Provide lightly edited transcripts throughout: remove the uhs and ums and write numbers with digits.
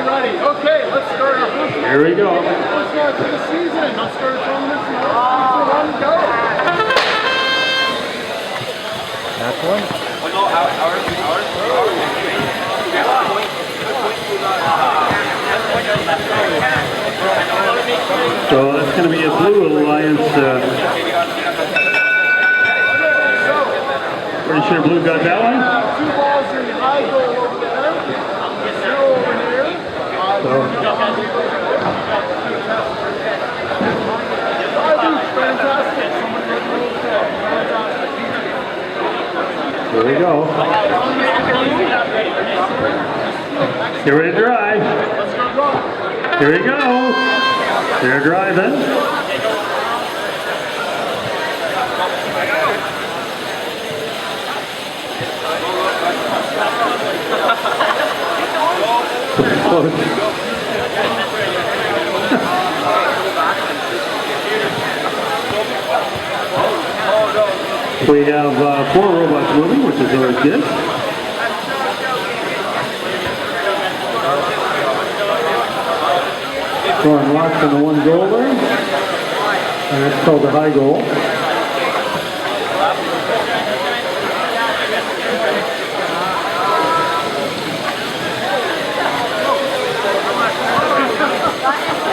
ready. Okay, let's start our first one. Here we go. First one for the season. Let's start a tournament for 1 go. That's one. So that's going to be a Blue Alliance. Pretty sure Blue got that one. 2 balls in the high goal over there. 0 over here. Fantastic. Here we go. Get ready to drive. Here we go. They're driving. We have 4 robots moving, which is always good. Throwing lots on the 1 goal there. And that's called the high goal.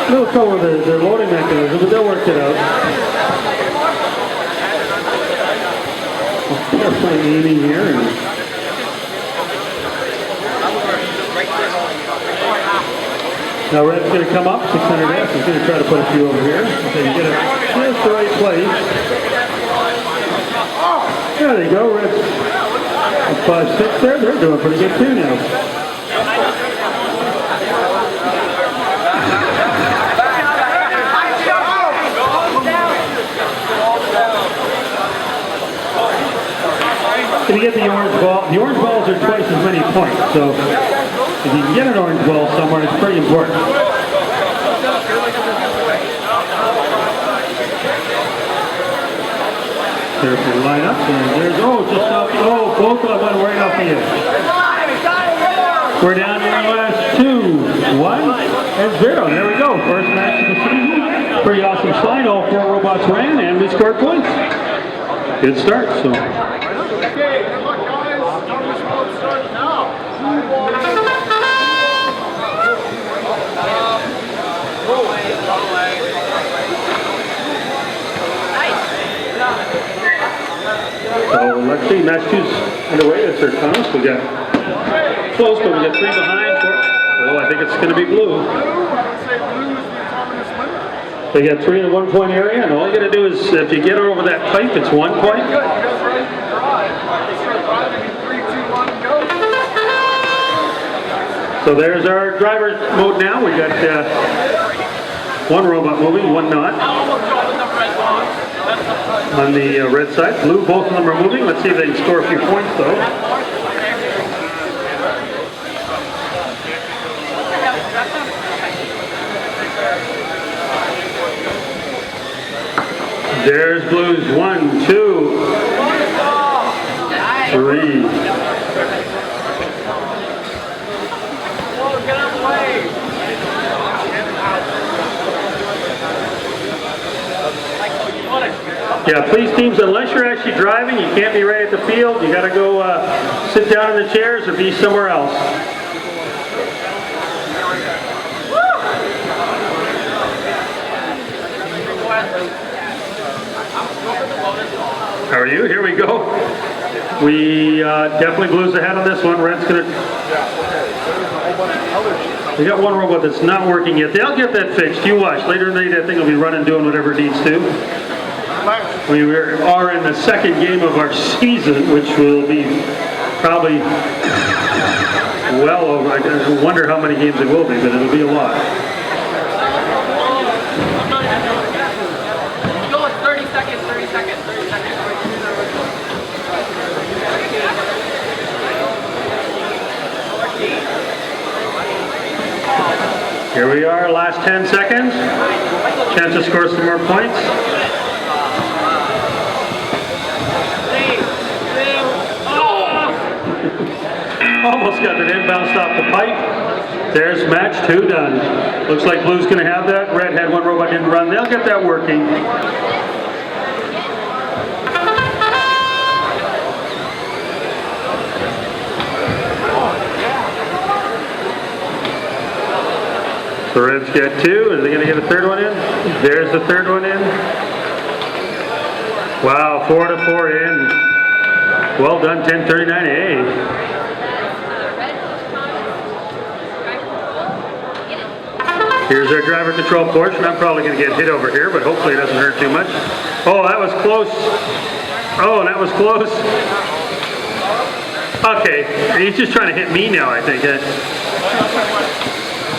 A little trouble with their loading mechanism, but they'll work it out. Definitely aiming here. Now Red's going to come up, 600F. He's going to try to put a few over here. So you get it just the right place. There they go, Red's 5-6 there. They're doing pretty good too now. Can you get the orange ball? The orange balls are twice as many points, so if you can get an orange ball somewhere, it's pretty important. Carefully line up, and there's, just up, both of them went right off the edge. We're down to our last 2, 1, and 0. There we go, first match of the season. Pretty awesome slide, all 4 robots ran, and we scored points. Good start, so. Okay, good luck guys. Tournament will start now. 2 balls. So let's see, match 2's underway. That's our counts. We got close, but we got 3 behind. 4. I think it's going to be Blue. They got 3 in a 1-point area, and all you got to do is, if you get over that pipe, it's 1 point. So there's our driver mode now. We got 1 robot moving, 1 not. On the red side, Blue, both of them are moving. Let's see if they can score a few points though. There's Blue's 1, 2, 3. Yeah, please teams, unless you're actually driving, you can't be right at the field. You got to go sit down in the chairs or be somewhere else. How are you? Here we go. We definitely Blue's ahead on this one. Red's going to... We got 1 robot that's not working yet. They'll get that fixed. You watch. Later in the day, that thing will be running, doing whatever it needs to. We are in the 2nd game of our season, which will be probably well over. I wonder how many games it will be, but it'll be a lot. Go 30 seconds, 30 seconds, 30 seconds. Here we are, last 10 seconds. Chance to score some more points. Almost got that in, bounced off the pipe. There's match 2 done. Looks like blue's going to have that. Red had one robot didn't run. They'll get that working. The Reds get 2. Are they going to get a third one in? There's the third one in. Wow, 4 to 4 in. Well done, 1039A. Here's our driver control portion. I'm probably going to get hit over here, but hopefully it doesn't hurt too much. Oh, that was close. Oh, that was close. Okay, he's just trying to hit me now, I think.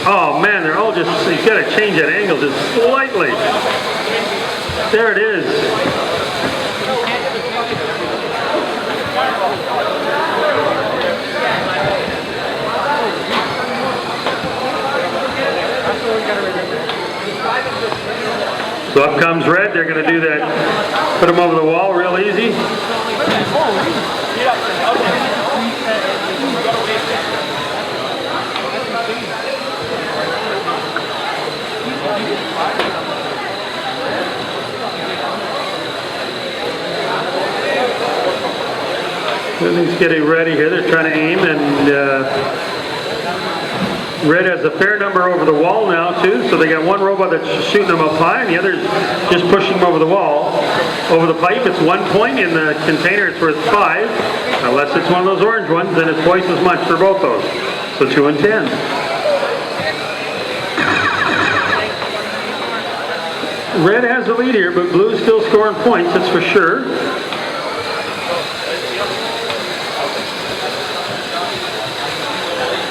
Oh man, they're all just, he's got to change that angle just slightly. There it is. So up comes Red. They're going to do that, put him over the wall real easy. Everything's getting ready here. They're trying to aim, and Red has a fair number over the wall now too, so they got one robot that's shooting them up high and the other's just pushing them over the wall. Over the pipe it's 1 point, in the container it's worth 5. Unless it's one of those orange ones, then it's twice as much for both those. So 2 and 10. Red has the lead here, but blue's still scoring points, that's for sure.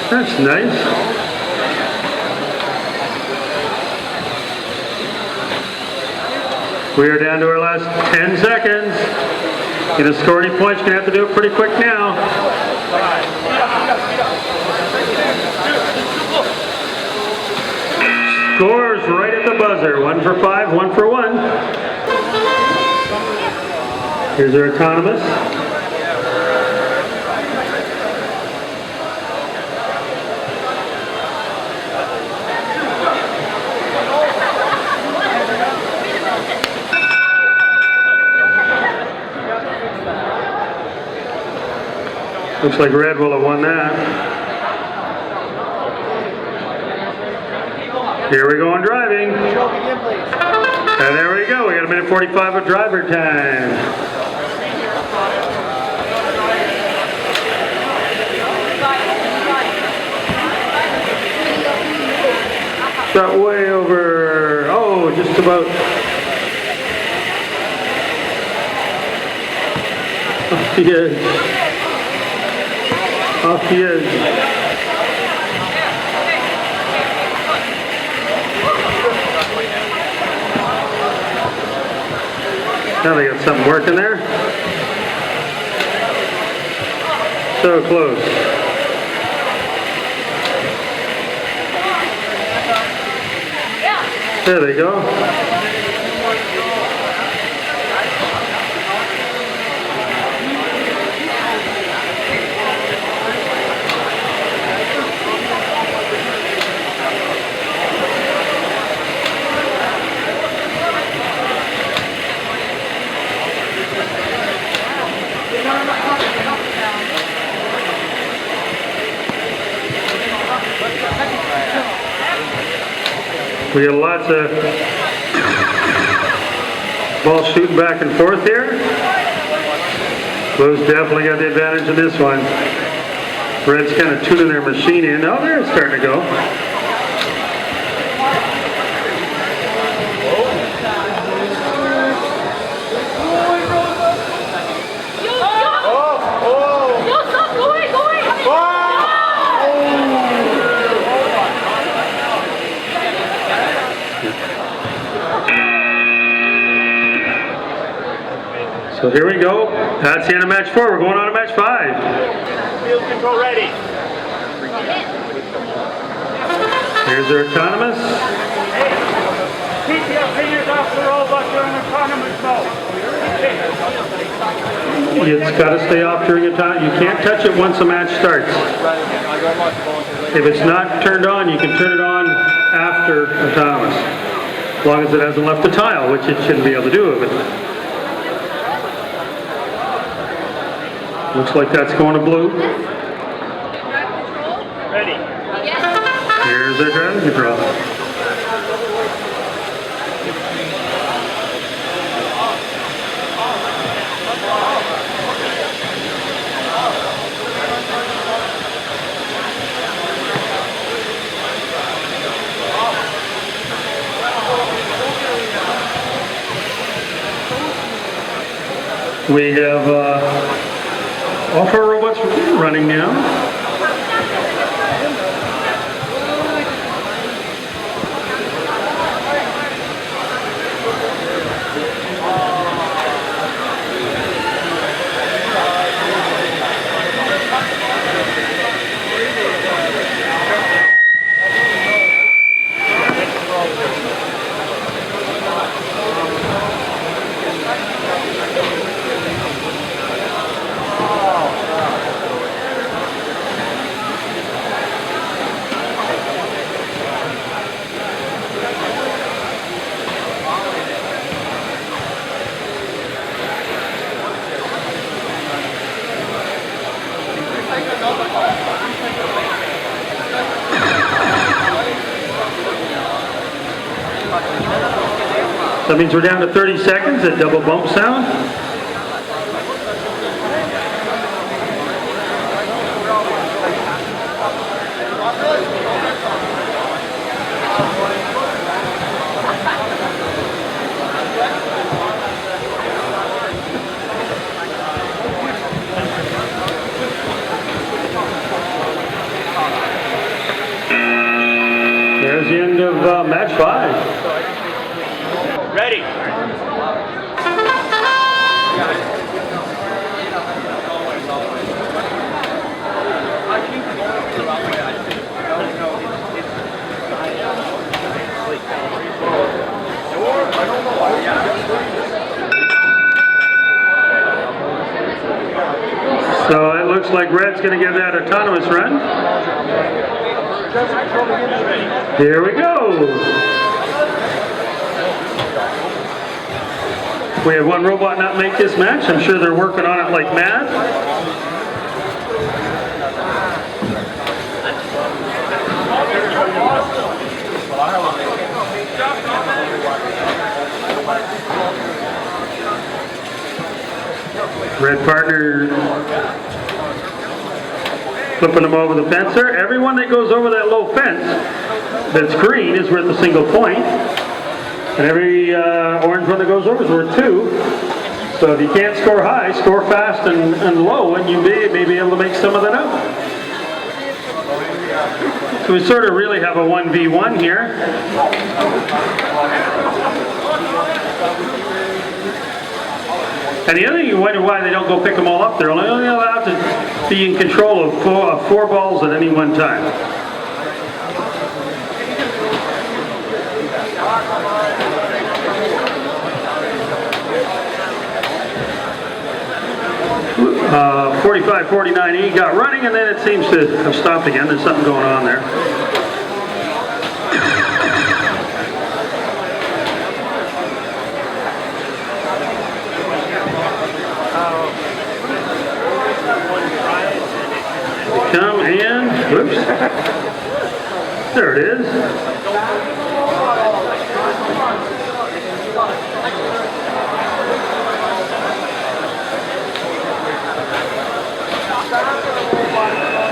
That's nice. We are down to our last 10 seconds. Going to score any points, you're going to have to do it pretty quick now. Scores right at the buzzer. 1 for 5, 1 for 1. Here's our autonomous. Looks like Red will have won that. Here we go on driving. And there we go. We got a minute 45 of driver time. Shot way over. Oh, just about. Off the edge. Off the edge. Now they got something working there. So close. There they go. We got lots of balls shooting back and forth here. Blue's definitely got the advantage in this one. Red's kind of tuning their machine in. Oh, there it's starting to go. So here we go. That's the end of match 4. We're going on to match 5. Field control ready. Here's our autonomous. Keep your fingers off the robot during autonomous mode. It's got to stay off during a time. You can't touch it once the match starts. If it's not turned on, you can turn it on after autonomous. As long as it hasn't left the tile, which it shouldn't be able to do of it. Looks like that's going to blue. Ready. Here's our ground control. We have AlphaRobotics running now. That means we're down to 30 seconds at double bump sound. There's the end of match 5. Ready. So it looks like Red's going to get that autonomous run. Here we go. We had one robot not make this match. I'm sure they're working on it like mad. Red partner flipping them over the fence there. Everyone that goes over that low fence that's green is worth a single point. And every orange one that goes over is worth 2. So if you can't score high, score fast and low, and you may be able to make some of that up. So we sort of really have a 1v1 here. And the other thing, you wonder why they don't go pick them all up. They're only allowed to be in control of four balls at any one time. Uh, 45-49E got running, and then it seems to have stopped again. There's something going on there. They come and, whoops, there it is.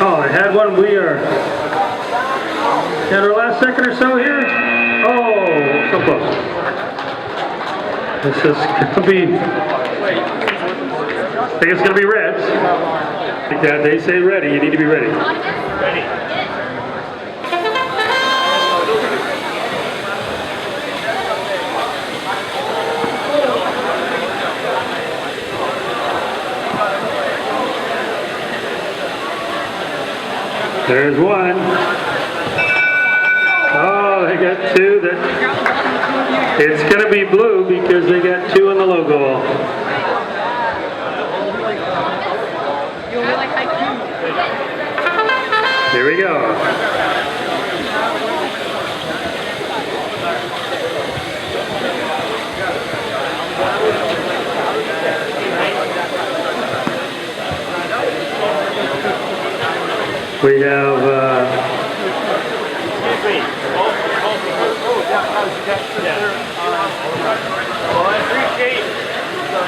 Oh, I had one. We are in our last second or so here. Oh, so close. This is going to be, I think it's going to be Reds. Like that, they say ready. You need to be ready. Ready. There's one. Oh, they got 2. It's going to be blue because they got 2 in the logo. Here we go. We have, Well, I appreciate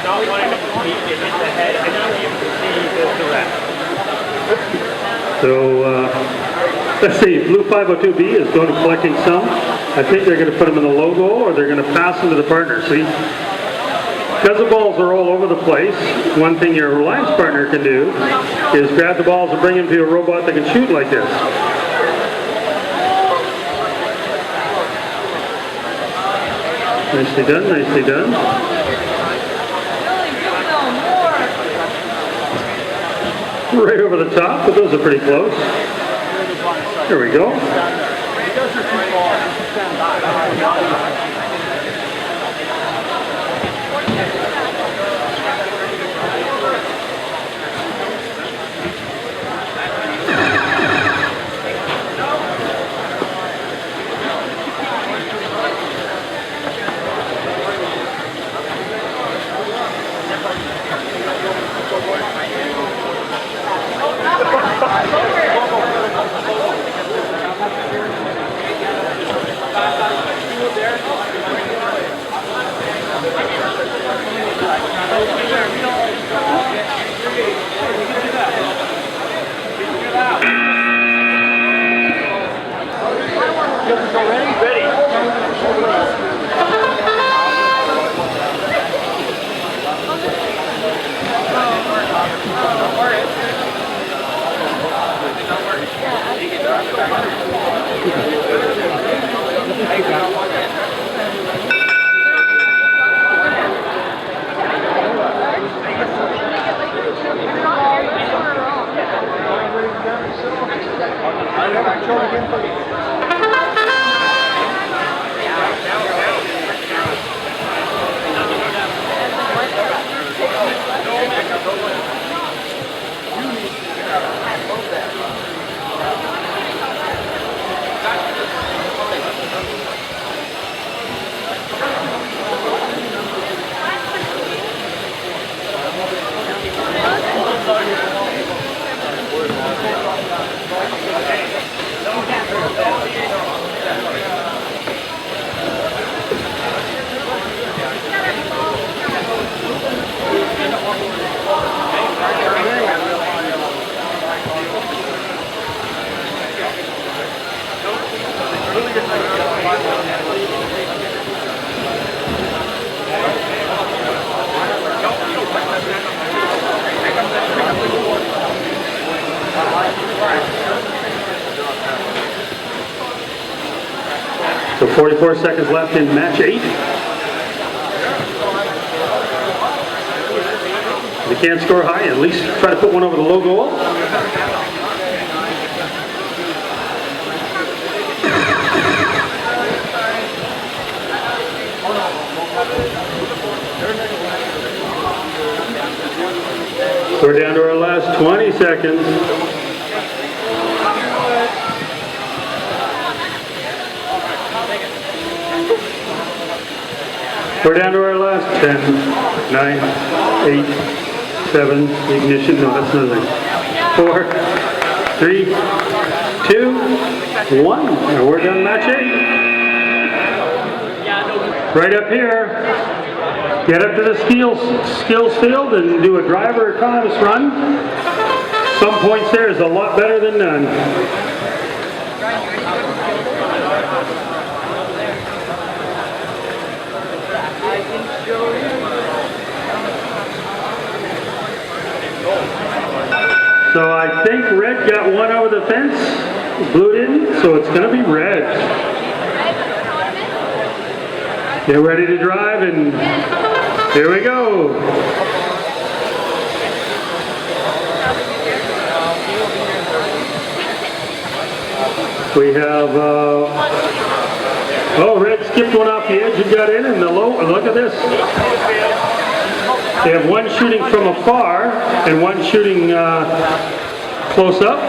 not wanting to compete and hit the head. I know you can see the rest. so, let's see, Blue 502B is going to collecting some. I think they're going to put them in the logo or they're going to pass them to the partner. See, because the balls are all over the place, one thing your alliance partner can do is grab the balls and bring them to a robot that can shoot like this. Nicely done, nicely done. Right over the top, but those are pretty close. There we go. So 44 seconds left in match 8. If you can't score high, at least try to put one over the low goal. So we're down to our last 20 seconds. We're down to our last 10, 9, 8, 7, ignition, no, that's another thing. 4, 3, 2, 1, and we're done match 8. Right up here, get up to the skills field and do a driver autonomous run. Some points there is a lot better than none. So I think red got one over the fence, blue didn't, so it's going to be red. Get ready to drive, and here we go. We have, oh, red skipped one off the edge and got in, and the low, look at this. They have one shooting from afar and one shooting close up.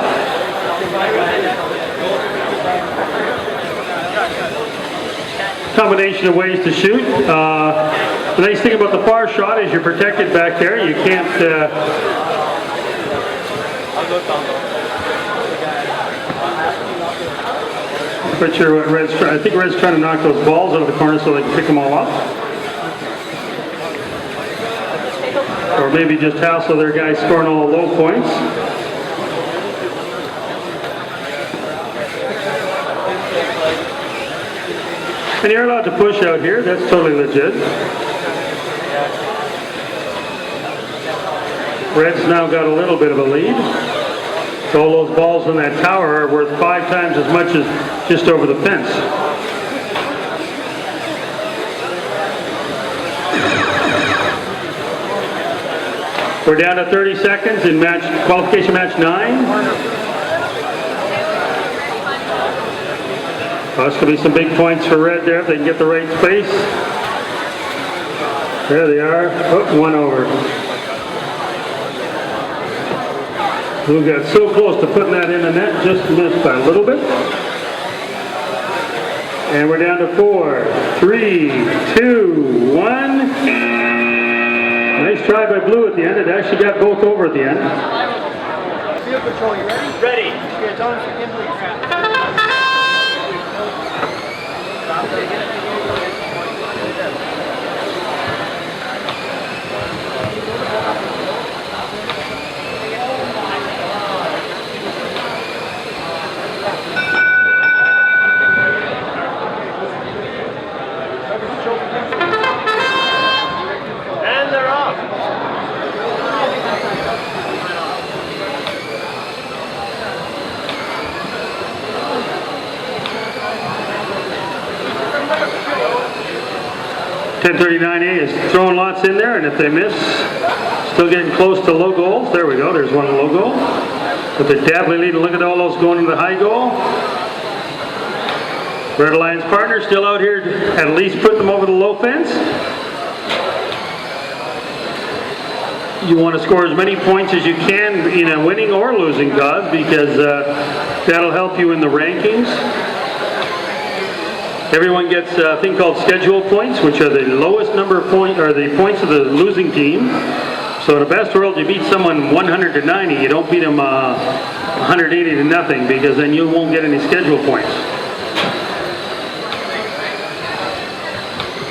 Combination of ways to shoot. The nice thing about the far shot is you're protected back there. You can't quite sure what Red's trying. I think Red's trying to knock those balls out of the corner so they can pick them all up. Or maybe just hassle their guys scoring all the low points. And you're allowed to push out here, that's totally legit. Red's now got a little bit of a lead. So all those balls in that tower are worth 5 times as much as just over the fence. We're down to 30 seconds in qualification match 9. Well, this could be some big points for Red there if they can get the right space. There they are. Oh, one over. Blue got so close to putting that in the net, just missed by a little bit. And we're down to 4, 3, 2, 1. Nice try by Blue at the end. It actually got both over at the end. Field control, you ready? Ready. Okay, tell us again, please. And they're off. .1039A is throwing lots in there, and if they miss, still getting close to low goals. There we go, there's one low goal. But they're definitely leading. Look at all those going to the high goal. Red Alliance partner still out here to at least put them over the low fence. You want to score as many points as you can in a winning or losing cause, because that'll help you in the rankings. Everyone gets a thing called schedule points, which are the lowest number of points, or the points of the losing team. So in the best world, you beat someone 100 to 90. You don't beat them 180 to nothing, because then you won't get any schedule points.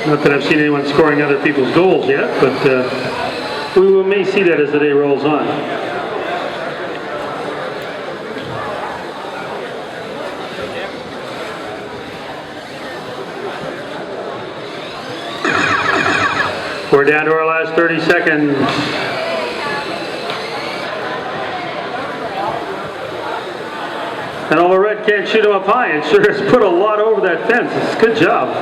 Not that I've seen anyone scoring other people's goals yet, but we may see that as the day rolls on. We're down to our last 30 seconds. And although Red can't shoot him up high, it sure has put a lot over that fence. It's a good job.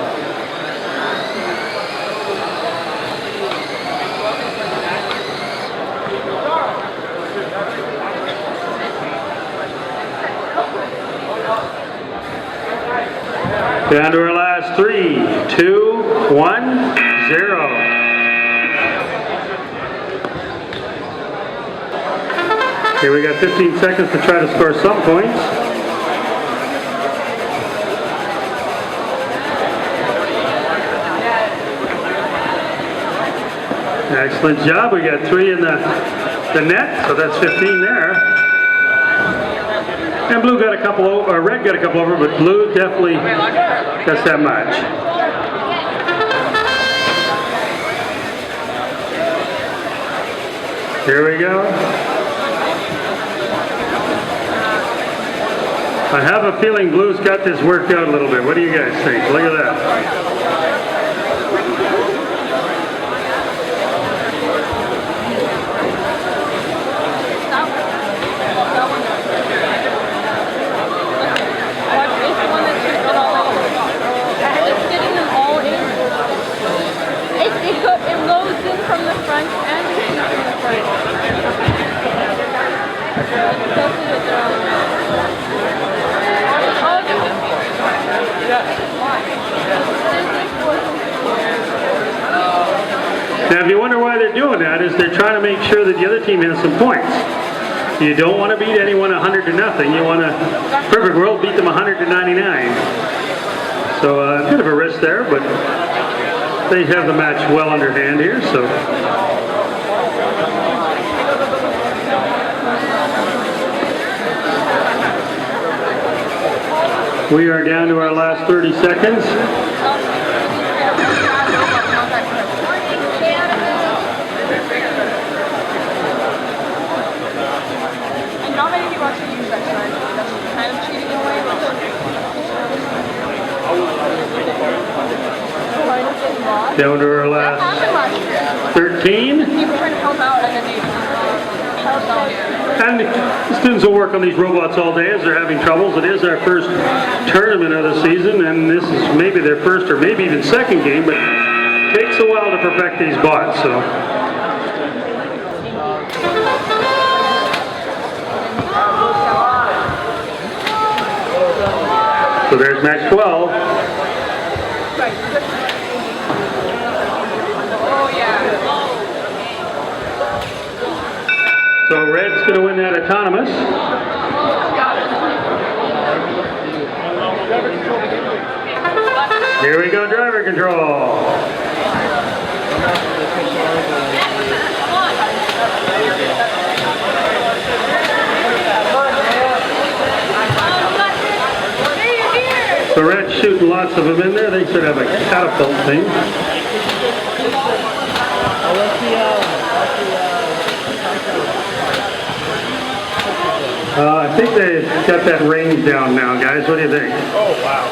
Down to our last 3, 2, 1, 0. Okay, we got 15 seconds to try to score some points. Excellent job. We got 3 in the net, so that's 15 there. And Blue got a couple over, or Red got a couple over, but Blue definitely gets that much. Here we go. I have a feeling Blue's got this worked out a little bit. What do you guys think? Look at that. It loads in from the front and it shoots from the front. Now, if you wonder why they're doing that, is they're trying to make sure that the other team has some points. You don't want to beat anyone 100 to nothing. You want to, perfect world, beat them 100 to 99. So a bit of a risk there, but they have the match well underhand here, so. We are down to our last 30 seconds. And not many people actually use that strategy. That's kind of cheating in a way. Down to our That last happened last year. 13. People trying to help out and then they help out. And the students will work on these robots all day as they're having troubles. It is our first tournament of the season, and this is maybe their first or maybe even second game, but it takes a while to perfect these bots. So there's match 12. So Red's going to win that autonomous. Here we go, driver control. So Red's shooting lots of them in there. They should have a catapult thing. I think they've got that range down now, guys. What do you think? Oh, wow.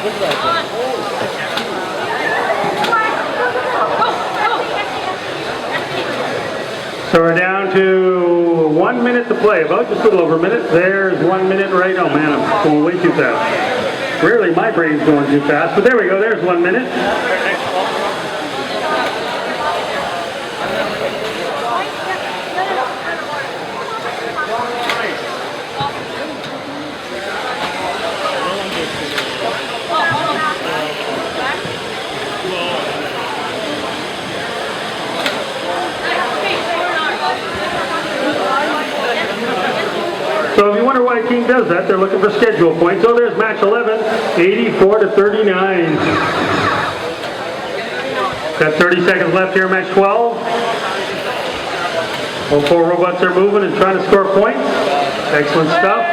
So we're down to 1 minute to play, about just a little over a minute. There's 1 minute right. Oh man, I'm going way too fast. Rarely my brain's going too fast, but there we go. There's 1 minute. So if you wonder why a team does that, they're looking for schedule points. So there's match 11, 84-39. Got 30 seconds left here, match 12. All four robots are moving and trying to score points. Excellent stuff.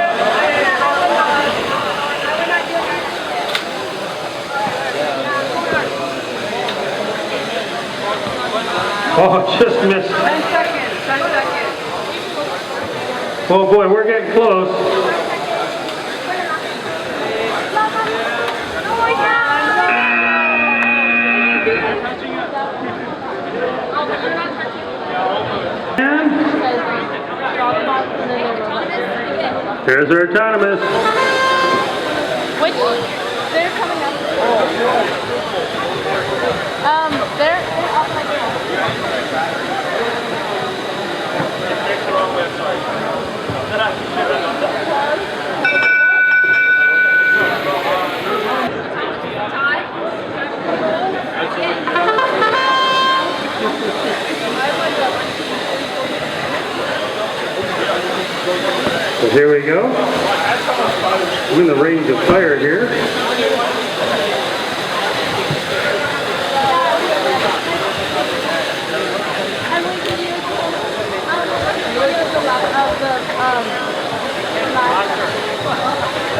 Oh, just missed. 10 seconds, 10 seconds. Oh boy, we're getting close. Oh my And there's our autonomous. Which? They're coming up. They're up like that. So here we go. I'm in the range of fire here.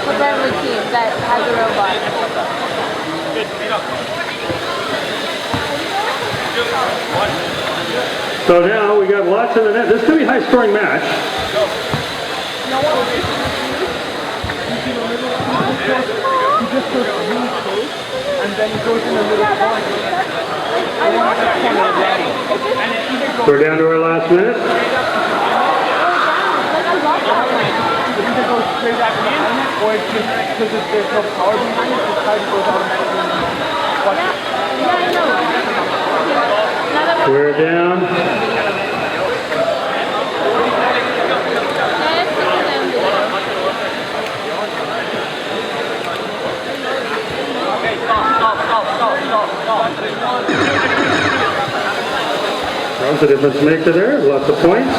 The Brentwood team that has a robot. So now we got lots in the net. This could be a high scoring match. And then it goes in a little corner. We're down to our last minute. It either goes straight at the end, or it's just because there's no power behind it, the side goes automatically. We're down. How's the difference maker there? Lots of points.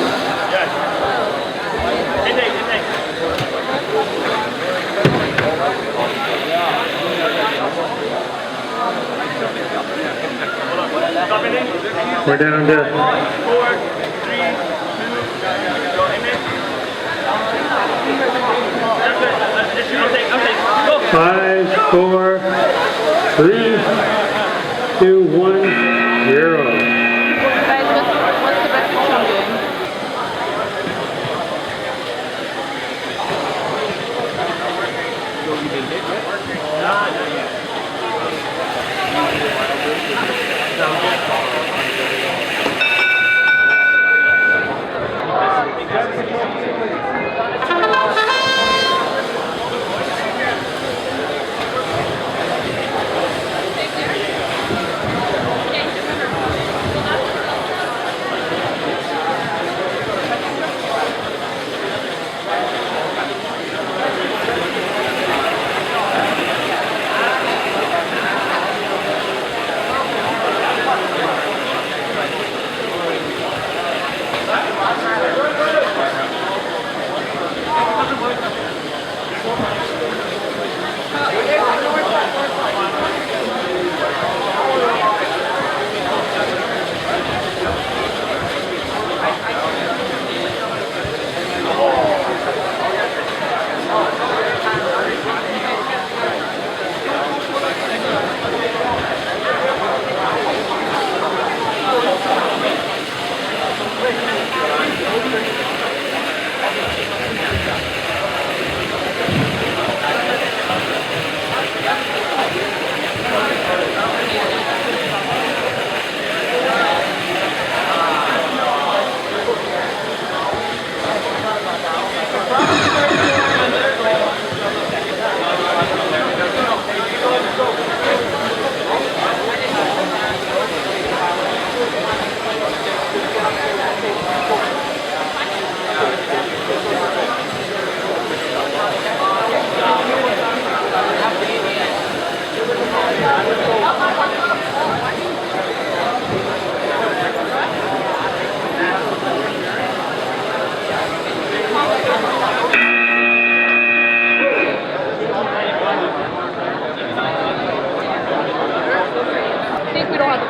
We're down to 4, 3, 2, go. 5, 3, 2, 1, 0. Guys, what's the best team doing?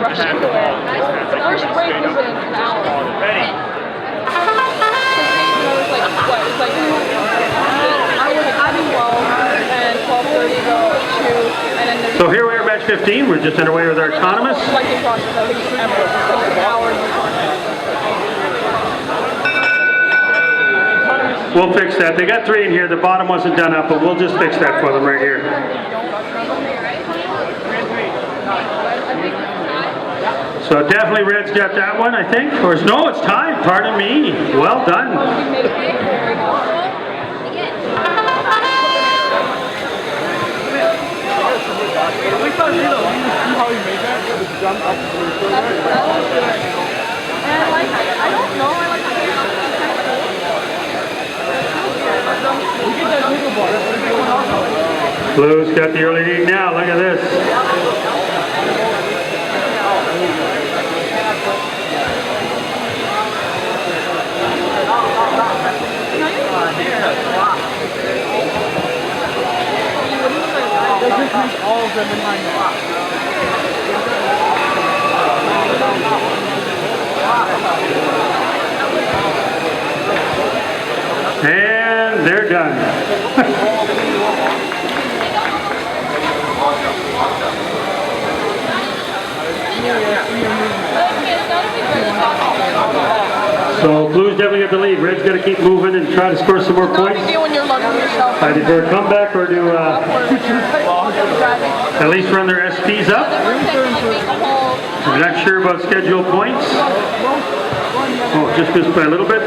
Rush into it. The first break was in an hour. Ready. It was like, what? It was like, I was having 12 and 12:30 to 2, and then there's So here we are, match 15. We're just underway with our autonomous. like a process, I think it's ever. It's like an hour. We'll fix that. They got 3 in here. The bottom wasn't done up, but we'll just fix that for them right here. So definitely Red's got that one, I think. Or no, it's tied. Pardon me. Well done. Blue's got the early lead now. Look at this. All of them behind the box. And they're done. So Blue's definitely got the lead. Red's got to keep moving and try to score some more points. When you're lugging yourself. Either for a comeback or to at least run their SPs up. I'm not sure about schedule points. Oh, just missed by a little bit.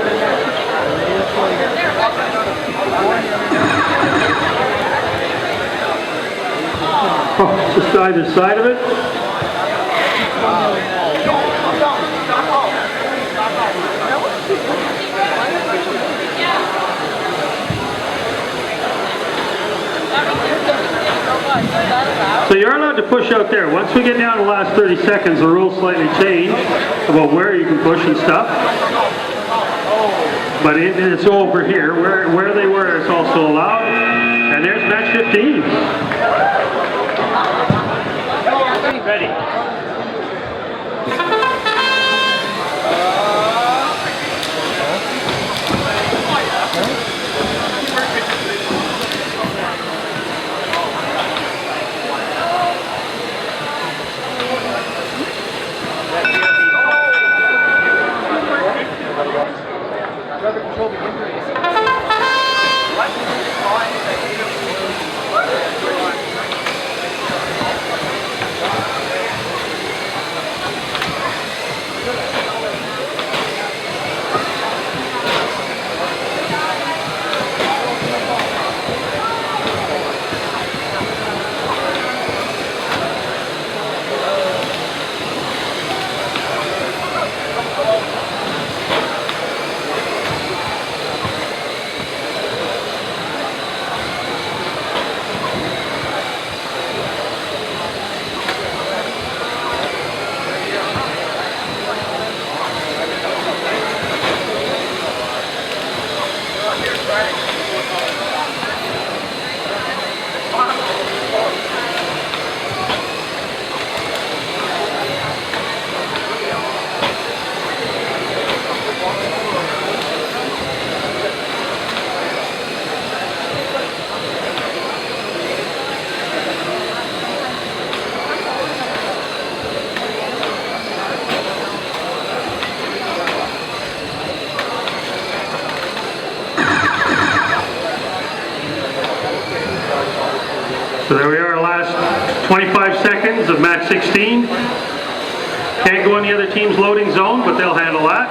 Oh, just either side of it. So you're allowed to push out there. Once we get down to the last 30 seconds, the rules slightly change about where you can push and stuff. But it's over here. Where they were, it's also allowed. And there's match 15. Ready. So there we are, last 25 seconds of match 16. Can't go in the other team's loading zone, but they'll handle that.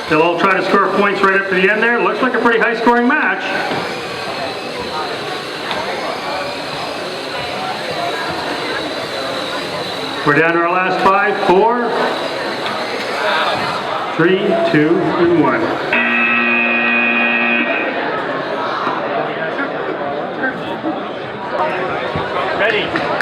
They'll all try to score points right up to the end there. Looks like a pretty high-scoring match. We're down to our last 5, 4, 3, 2, and 1. Ready.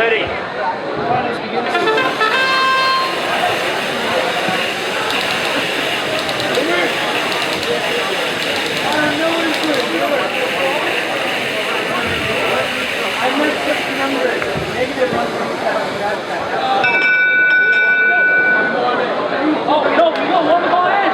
Ready. Oh, no, one more in.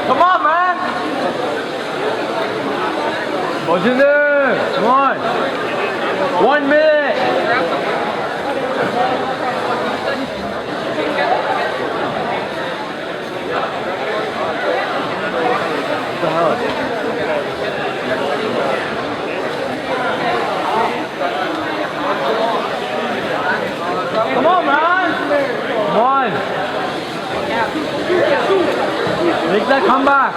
Come on, man! What's in there? Come on! 1 minute! What the hell? Come on, man! Come on! Make that comeback!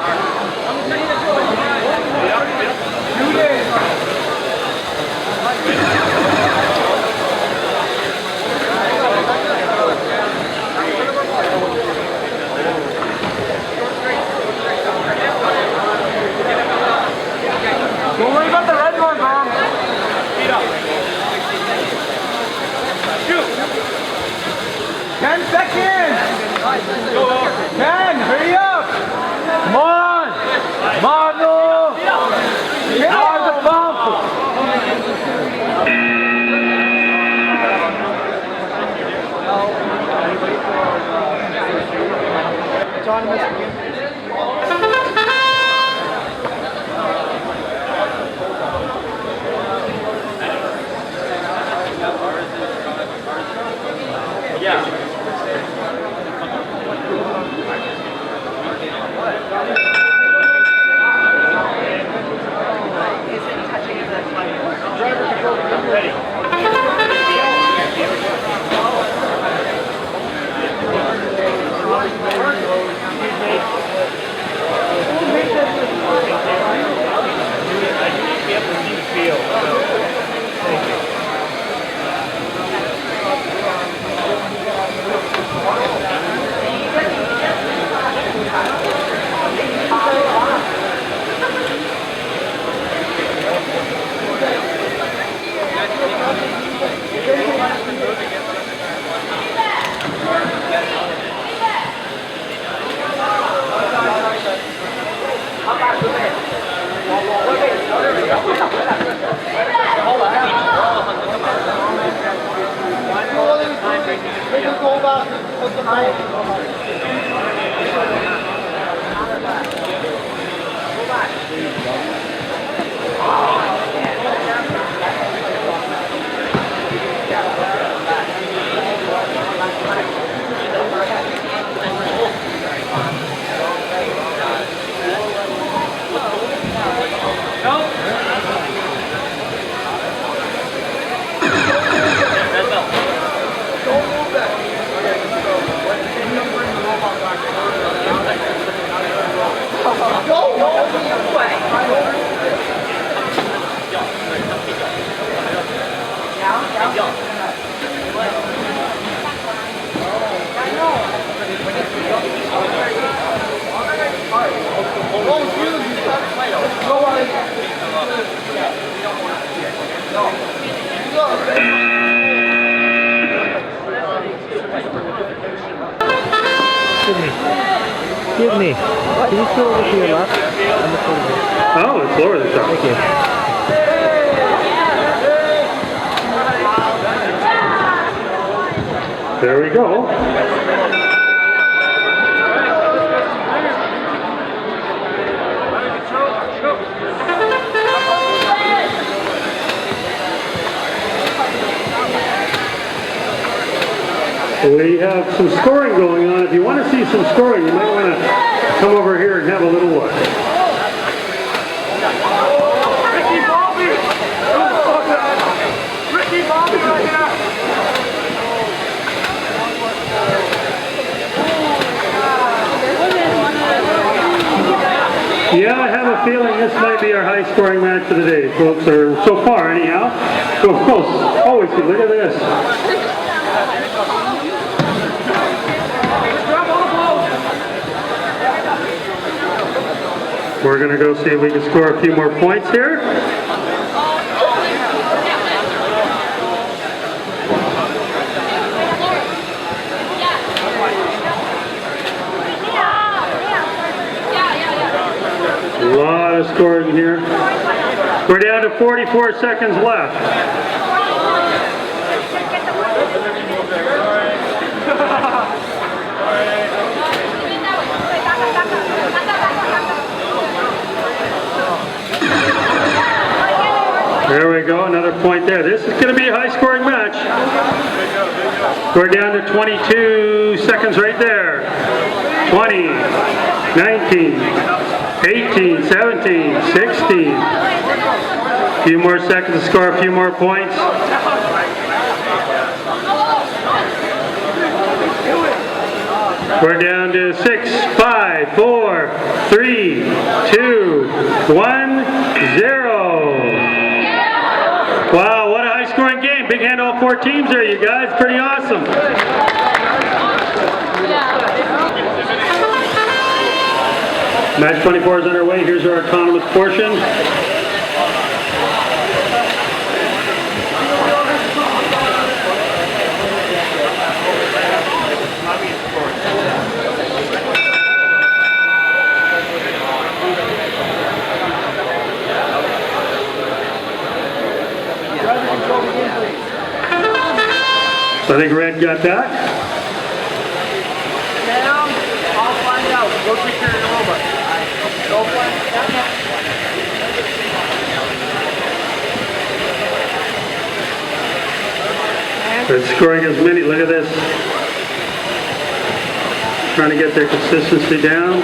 Shoot it! Don't worry about the red one, Mom! Speed up! Shoot! 10 seconds! 10! Hurry up! Come on! Come on, no! Get out of the bump! Autonomous. Yeah. Ready. Give me. Can you throw over to your left? Oh, it's lower than top. Thank you. There we go. We have some scoring going on. If you want to see some scoring, you might want to come over here and have a little look. Yeah, I have a feeling this might be our high scoring match of the day, folks, or so far anyhow. So close. Oh, we see, look at this. We're going to go see if we can score a few more points here. A lot of scoring here. We're down to 44 seconds left. There we go, another point there. This is going to be a high-scoring match. We're down to 22 seconds right there. 20, 19, 18, 17, 16. A few more seconds to score a few more points. We're down to 6, 5, 4, 3, 2, 1, 0. Wow, what a high-scoring game. Big hand to all four teams there, you guys. Pretty awesome. Match 24 is underway. Here's our autonomous portion. I think Red got that. Now, I'll find out. Go take care of your robot. Go find out. They're scoring as many. Look at this. Trying to get their consistency down.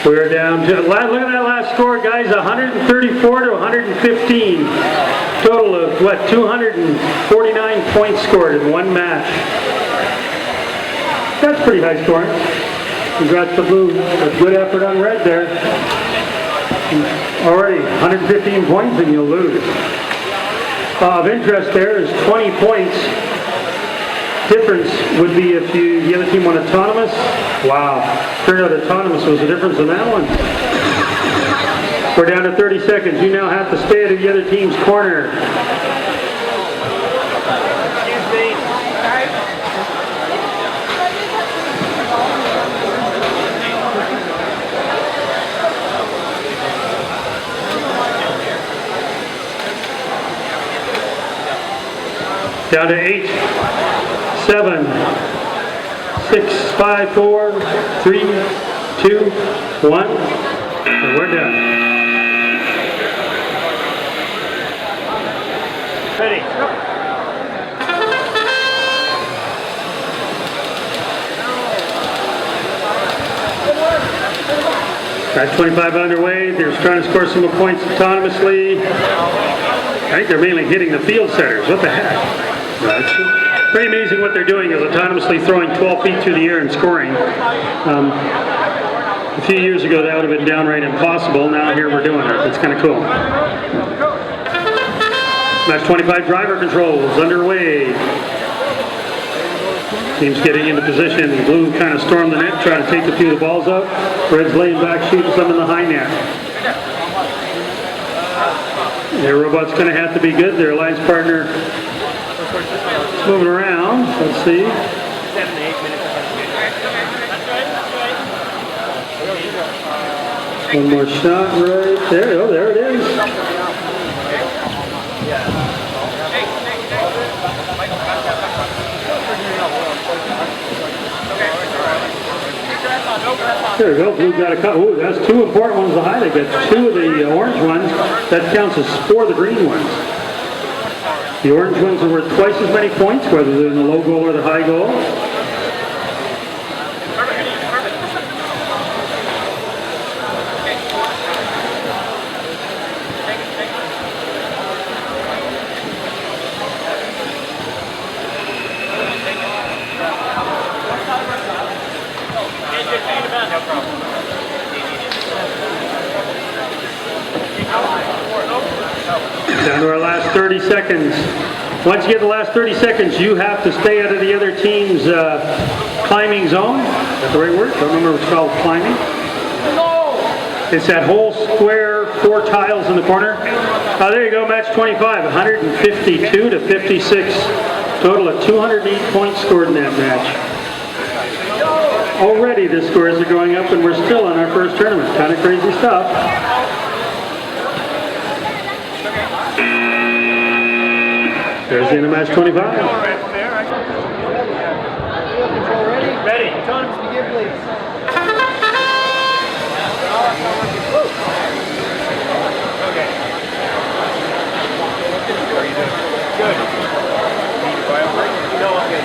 We're down to, look at that last score, guys, 134 to 115. Total of, what, 249 points scored in one match. That's pretty high scoring. Congrats to Blue. A good effort on Red there. Already 115 points and you'll lose. Of interest there is 20 points. Difference would be if the other team won autonomous. Wow. Turned out autonomous was the difference in that one. We're down to 30 seconds. You now have to stay at the other team's corner. Down to 8, 7, 6, 5, 4, 3, 2, 1, and we're done. Ready. Match 25 underway. They're trying to score some more points autonomously. I think they're mainly hitting the field setters. What the heck? It's pretty amazing what they're doing is autonomously throwing 12 feet through the air and scoring. A few years ago, that would have been downright impossible. Now here we're doing it. It's kind of cool. Match 25 driver controls underway. Team's getting into position. Blue kind of stormed the net, trying to take a few of the balls out. Red's laying back, shooting some in the high net. Their robot's going to have to be good. Their alliance partner moving around. Let's see. 7 to 8 minutes. One more shot right there. Oh, there it is. There we go. Blue got a cut. Oh, that's 2 important ones to highlight. Got 2 of the orange ones. That counts as 4 of the green ones. The orange ones are worth twice as many points, whether they're in the low goal or the high goal. Down to our last 30 seconds. Once you get the last 30 seconds, you have to stay out of the other team's climbing zone. Is that the right word? Don't remember what it's called, climbing. It's that whole square, 4 tiles in the corner. There you go, match 25, 152 to 56. Total of 208 points scored in that match. Already the scores are going up and we're still in our first tournament. Kind of crazy stuff. There's the end of match 25. Ready. Times to give, please. Okay. How are you doing? Good. Need a bio break? No, I'm good.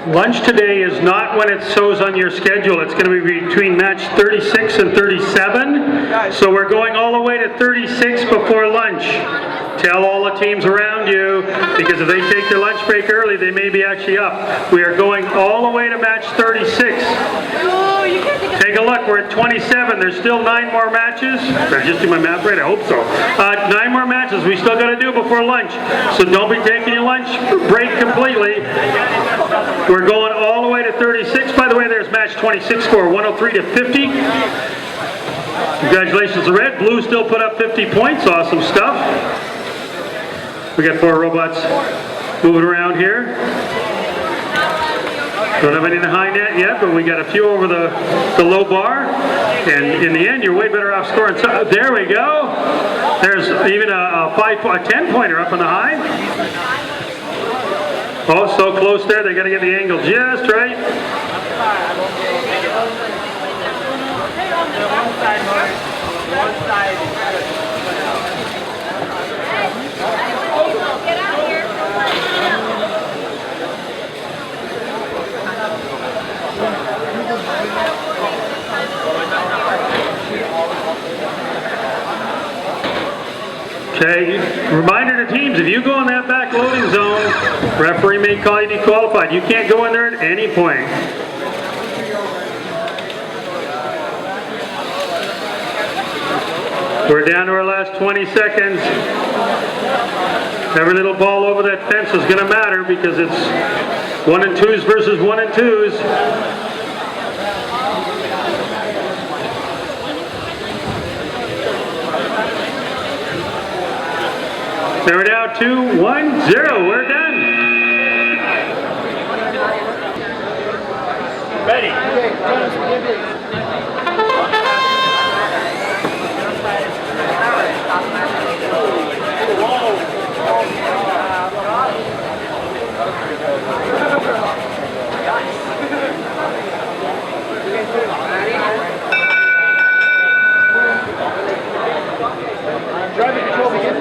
Lunch today is not when it shows on your schedule. It's going to be between match 36 and 37. So we're going all the way to 36 before lunch. Tell all the teams around you, because if they take their lunch break early, they may be actually up. We are going all the way to match 36. Take a look, we're at 27. There's still 9 more matches. Did I just do my math right? I hope so. 9 more matches we still got to do before lunch. So don't be taking your lunch break completely. We're going all the way to 36. By the way, there's match 26 score, 103 to 50. Congratulations to red. Blue still put up 50 points. Awesome stuff. We got 4 robots moving around here. Don't have any in the high net yet, but we got a few over the low bar. And in the end, you're way better off scoring. So, there we go. There's even a 10-pointer up on the high. Oh, so close there. They got to get the angle just right. One side. Get out here. Okay, reminder to teams, if you go in that back loading zone, referee may call you dequalified. You can't go in there at any point. We're down to our last 20 seconds. Every little ball over that fence is going to matter because it's 1 and 2s versus 1 and 2s. Now we're down 2-1-0. We're done. Ready. Driving control begins.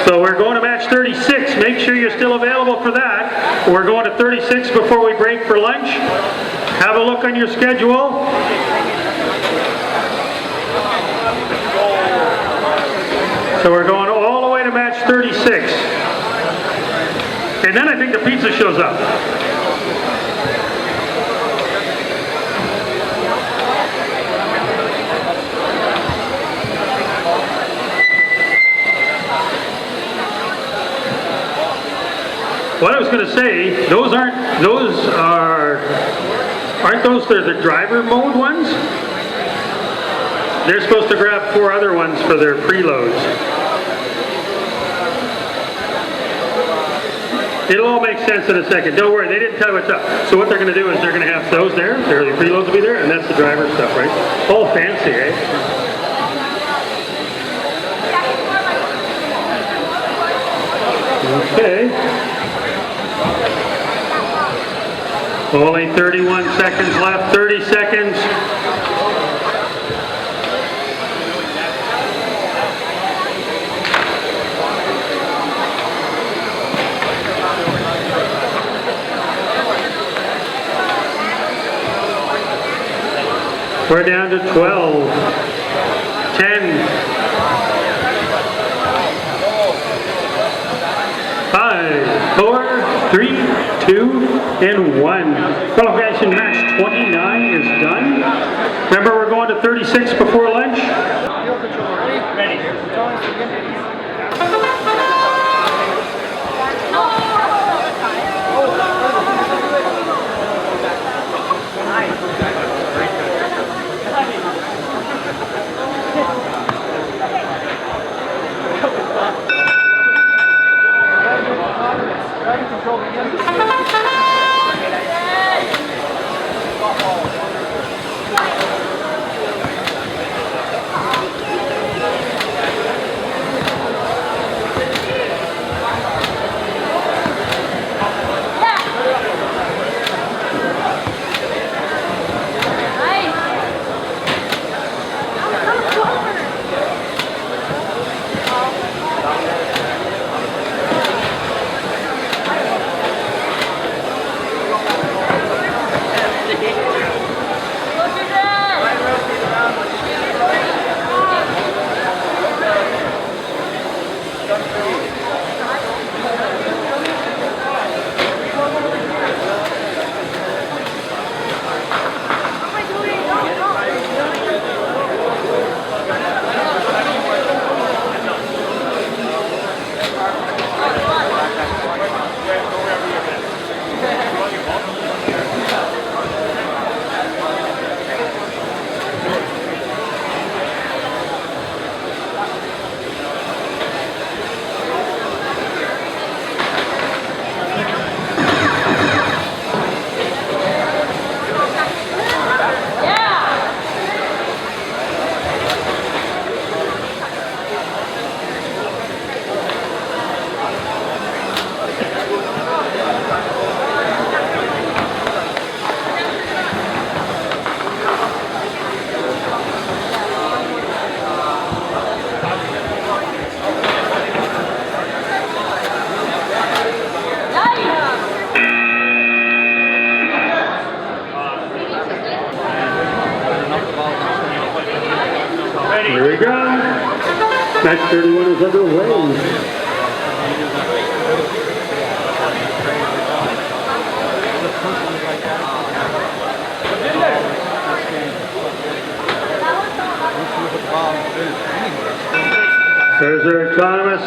So we're going to match 36. Make sure you're still available for that. We're going to 36 before we break for lunch. Have a look on your schedule. So we're going all the way to match 36. And then I think the pizza shows up. What I was going to say, aren't those the driver mode ones? They're supposed to grab 4 other ones for their preloads. It'll all make sense in a second. Don't worry, they didn't tell you what's up. So what they're going to do is they're going to have those there, the preloads will be there, and that's the driver stuff, right? All fancy, eh? Okay. Only 31 seconds left, 30 seconds. We're down to 12, 10, 5, 4, 3, 2, and 1. Qualification match 29 is done. Remember, we're going to 36 before lunch? Ready. Here we go. Match 31 is underway. There's our autonomous.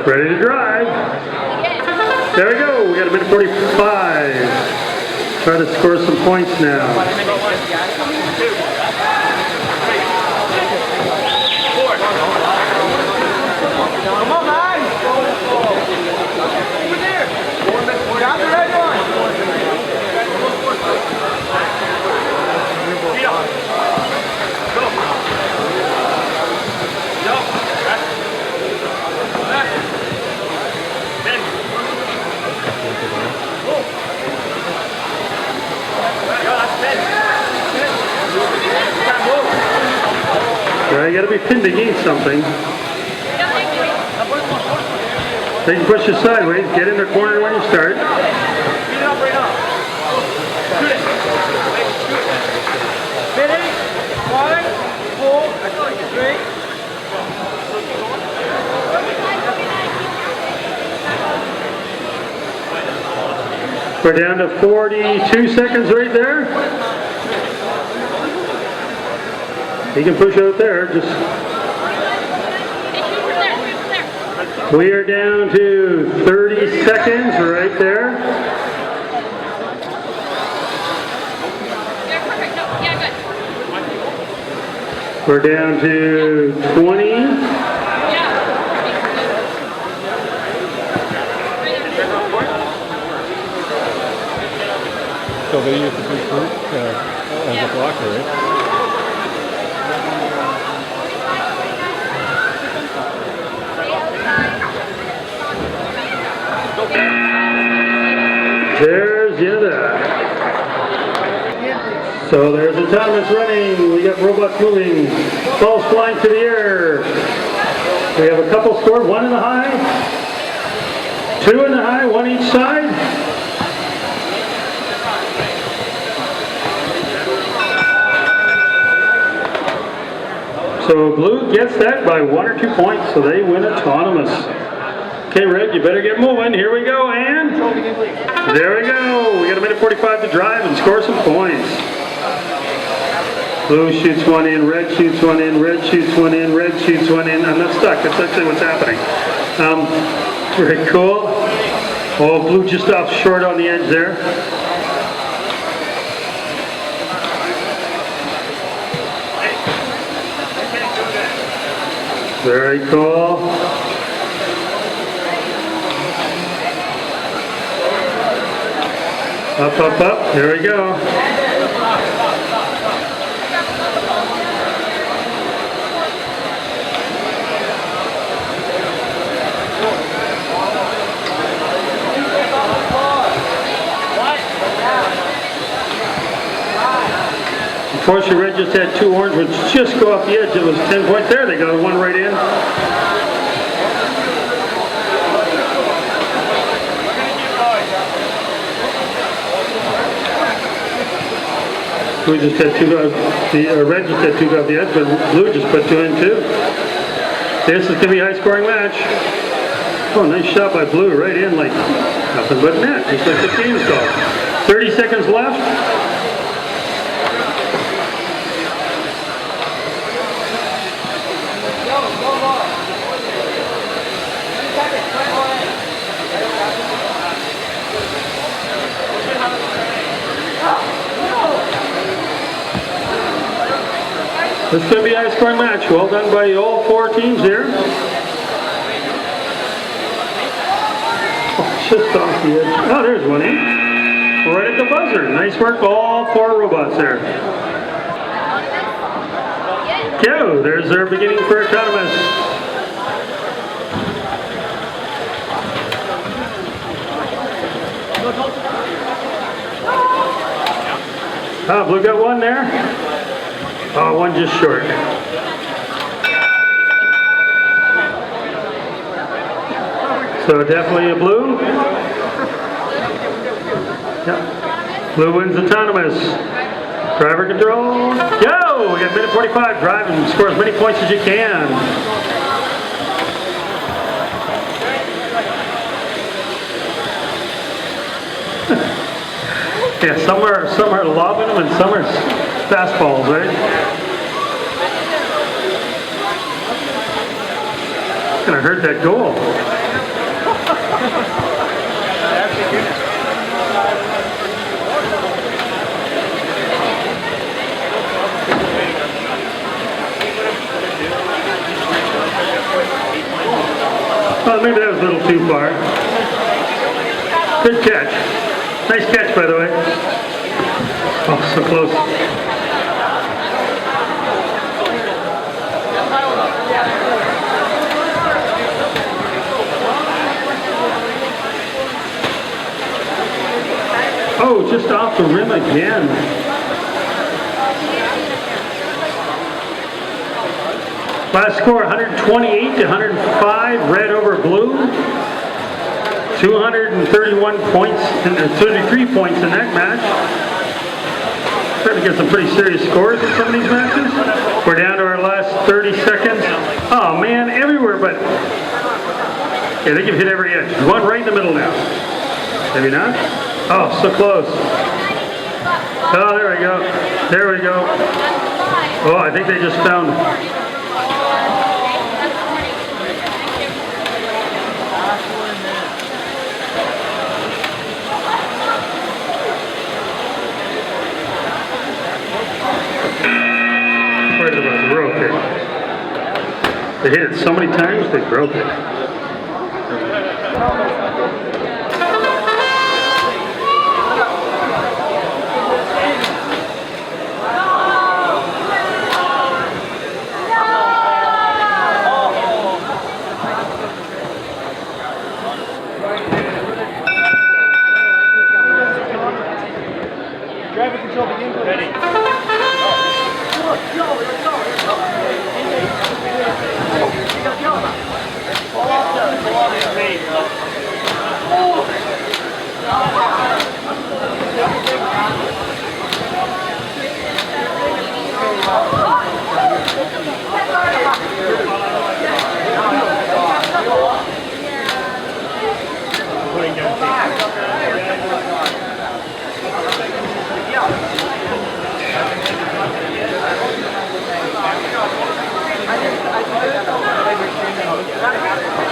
Ready to drive. There we go. We got a minute 45. Try to score some points now. Come on, guys! Over there! Got the red one! Well, you got to be pinned against something. They can push you sideways. Get in the corner when you start. Beat it up right now. Shoot it. Finish. 5, 4, 3. We're down to 42 seconds right there. You can push out there, just. We are down to 30 seconds right there. We're down to 20. So they use the big fruit as a blocker, right? There's the other. So there's autonomous running. We got robots moving. Balls flying through the air. We have a couple scored. One in the high. Two in the high. One each side. So blue gets that by 1 or 2 points, so they win autonomous. Okay, Red, you better get moving. Here we go, and there we go. We got a minute 45 to drive and score some points. Blue shoots one in, red shoots one in, red shoots one in, red shoots one in. I'm not stuck. That's actually what's happening. Very cool. Oh, blue just off short on the edge there. Very cool. Up, up, up. Here we go. Unfortunately, Red just had two orange ones just go off the edge. It was 10 points there. They got one right in. We just had two go the Red just had two go off the edge, but blue just put two in too. This is going to be a high-scoring match. Oh, nice shot by blue, right in like nothing but net, just like the team's called. 30 seconds left. This is going to be a high-scoring match. Well done by all four teams here. Oh, just off the edge. Oh, there's one in. Right at the buzzer. Nice work, all four robots there. Go. There's their beginning for autonomous. Oh, blue got one there. Oh, one just short. So definitely a blue. Yep. Blue wins autonomous. Driver control. Go! We got minute 45. Drive and score as many points as you can. Yeah, some are lobbing them and some are fastballs, right? It's gonna hurt that goal. Oh, maybe that was a little too far. Good catch. Nice catch, by the way. Oh, so close. Oh, just off the rim again. Last score, 128 to 105, red over blue. 231 points, and 33 points in that match. Starting to get some pretty serious scores in some of these matches. We're down to our last 30 seconds. Oh man, everywhere but... Yeah, they can hit every edge. One right in the middle now. Maybe not? Oh, so close. Oh, there we go. There we go. Oh, I think they just found. Right about broke it. They hit it so many times they broke it. Driver control begin. Ready.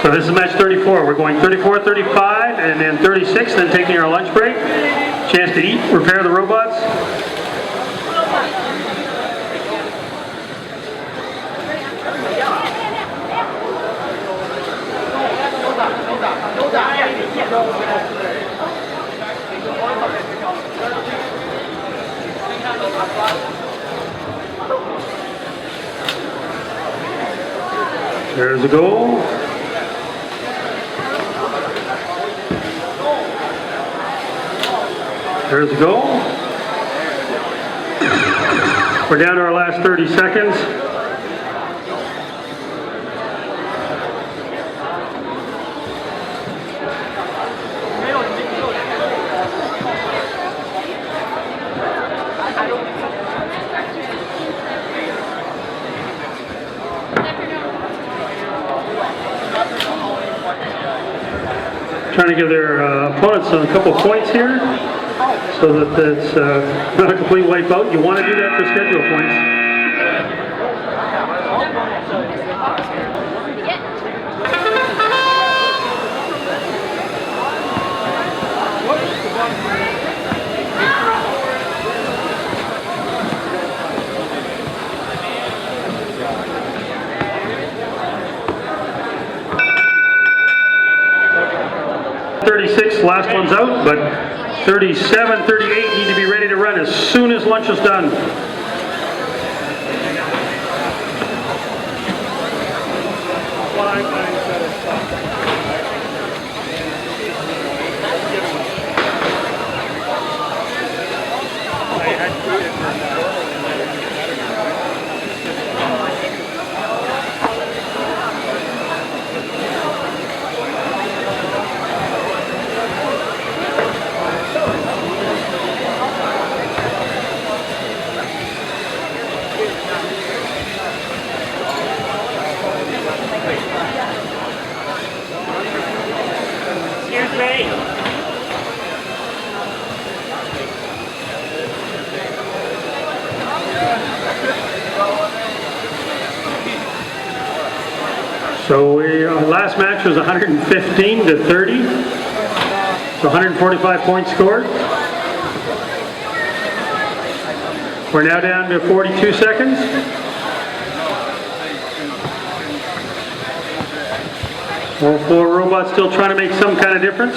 So this is match 34. We're going 34, 35, and then 36, then taking our lunch break. Chance to eat, repair the robots. There's a goal. There's a goal. We're down to our last 30 seconds. Trying to give their opponents a couple points here so that it's not a complete wipeout. You want to do that for schedule points. Last one's out, but 37, 38 need to be ready to run as soon as lunch is done. So last match was 115 to 30. So 145 points scored. We're now down to 42 seconds. All four robots still trying to make some kind of difference.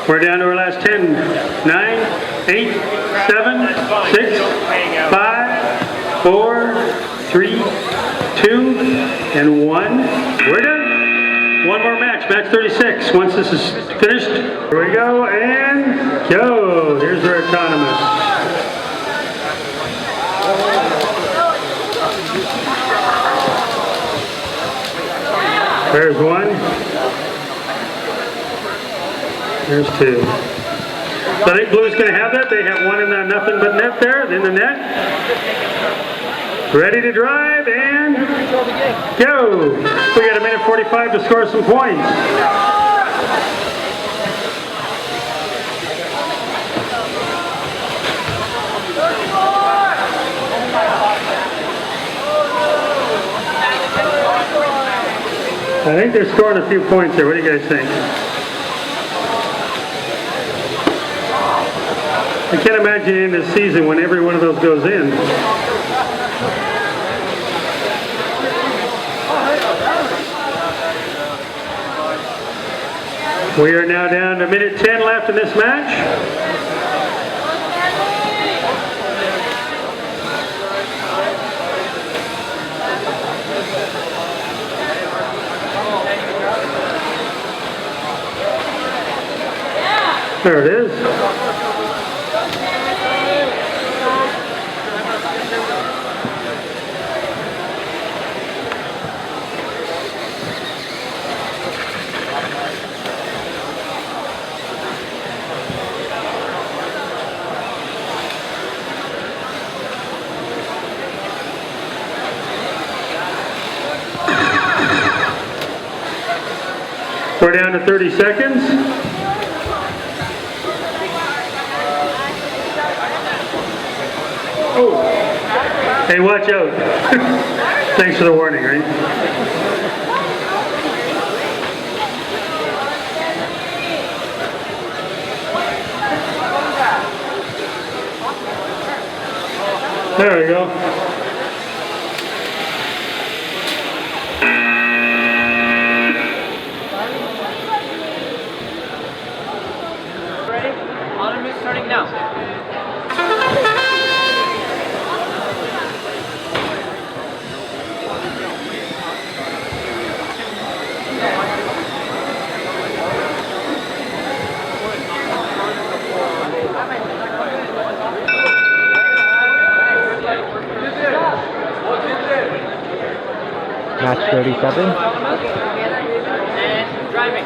We're down to our last 10, 9, 8, 7, 6, 5, 4, 3, 2, and 1. We're done. One more match, match 36. Once this is finished, here we go, and go. Here's our autonomous. There's one. There's two. So I think Blue's going to have that. They have one in the nothing but net there, in the net. Ready to drive and go. We got a minute 45 to score some points. I think they're scoring a few points there. What do you guys think? I can't imagine in this season when every one of those goes in. We are now down to minute 10 left in this match. There it is. We're down to 30 seconds. Oh, hey, watch out. Thanks for the warning, right? There we go. Autonomous starting now. Match 37. And driving.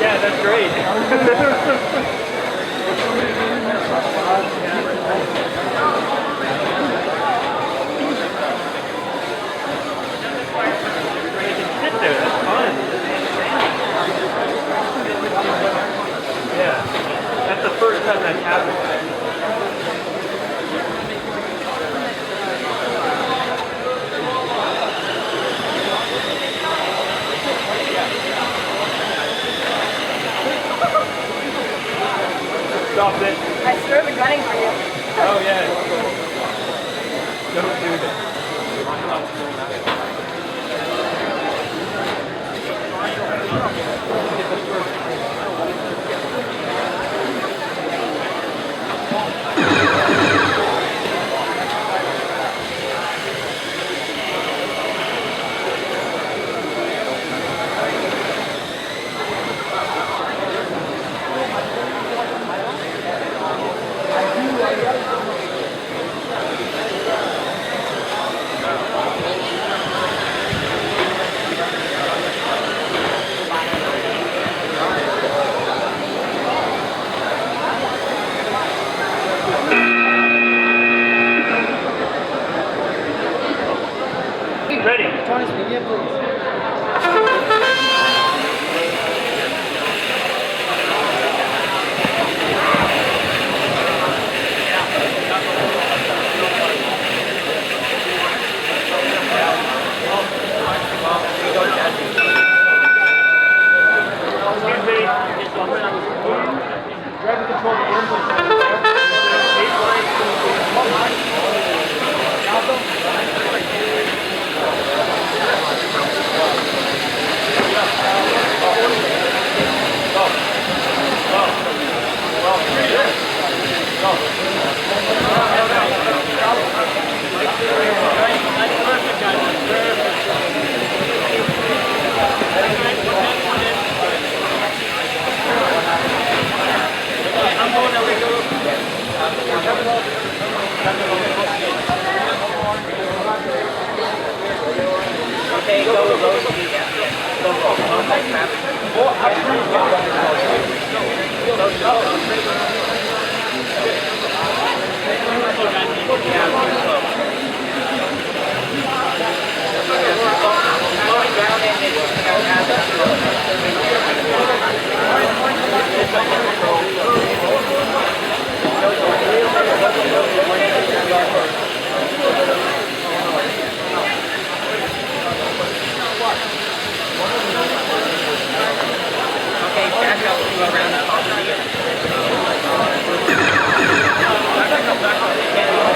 Yeah, that's great. Sit there, that's fun. Yeah, that's the first time that's happened. Stop it. I started running for you. Oh, yeah. Don't do that. Ready. say go with those speed at the end. Go like traffic. Slowing down and okay, back up to around the top of the end. Back up to around the area.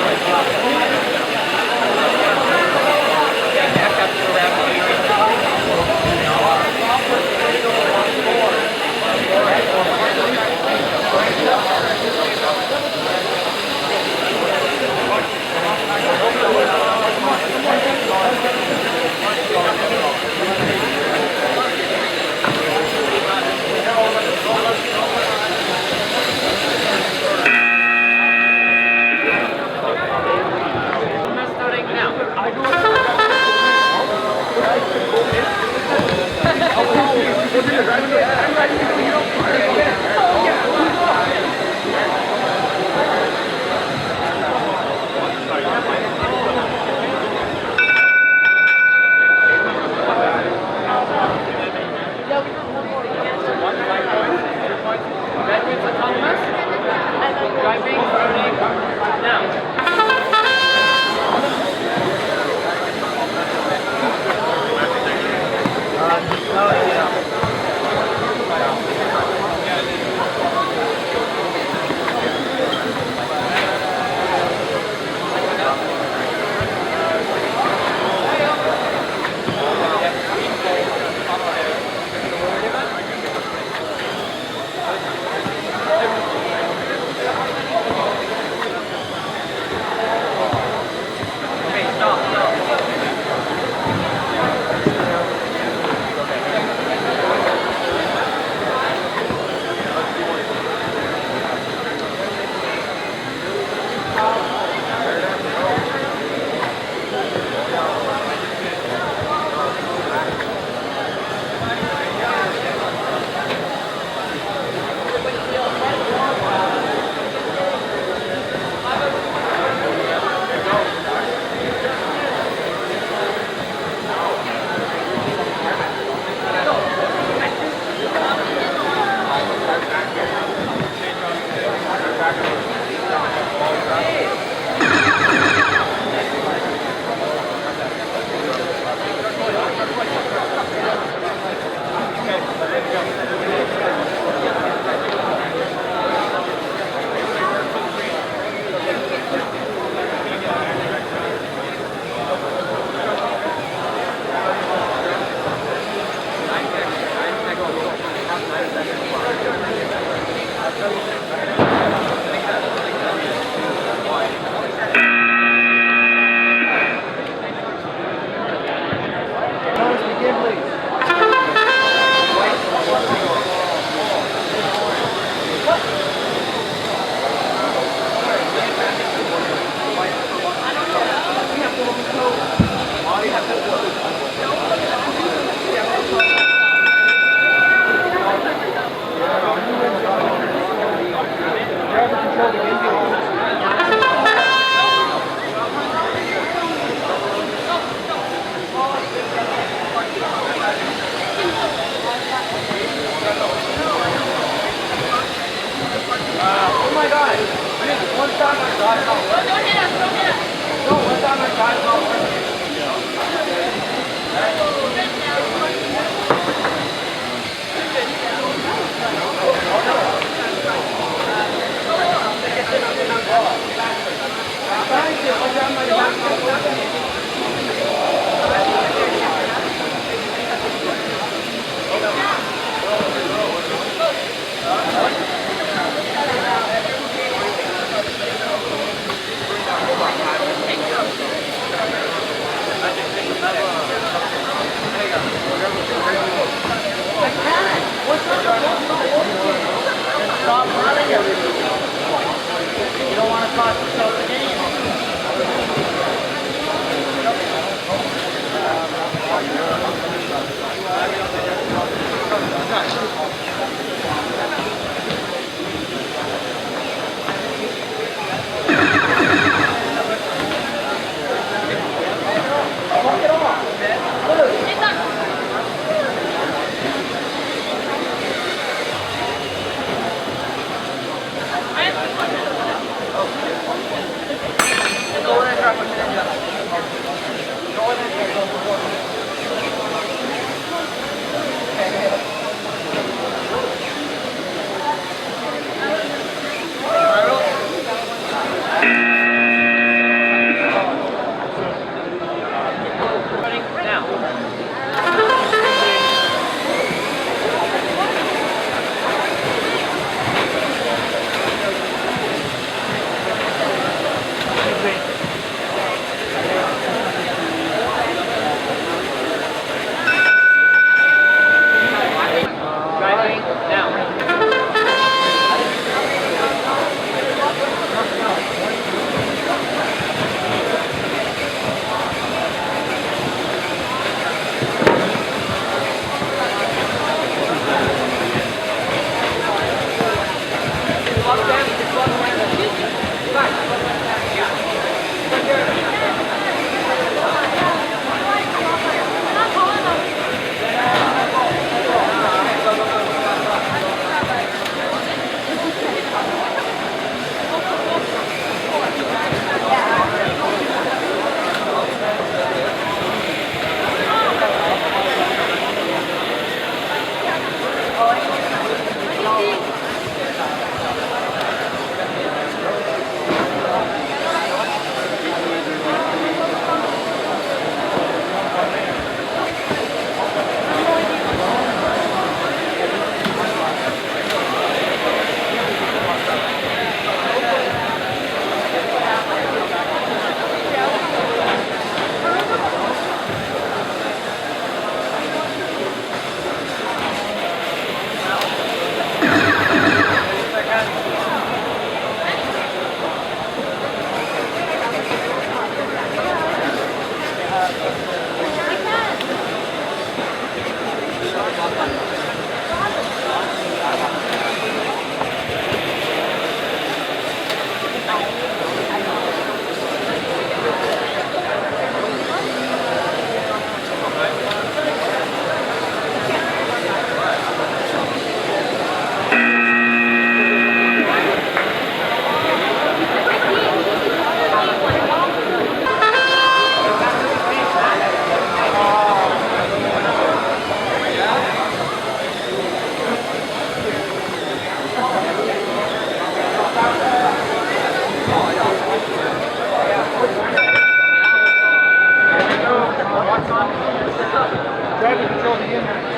Grab the control again.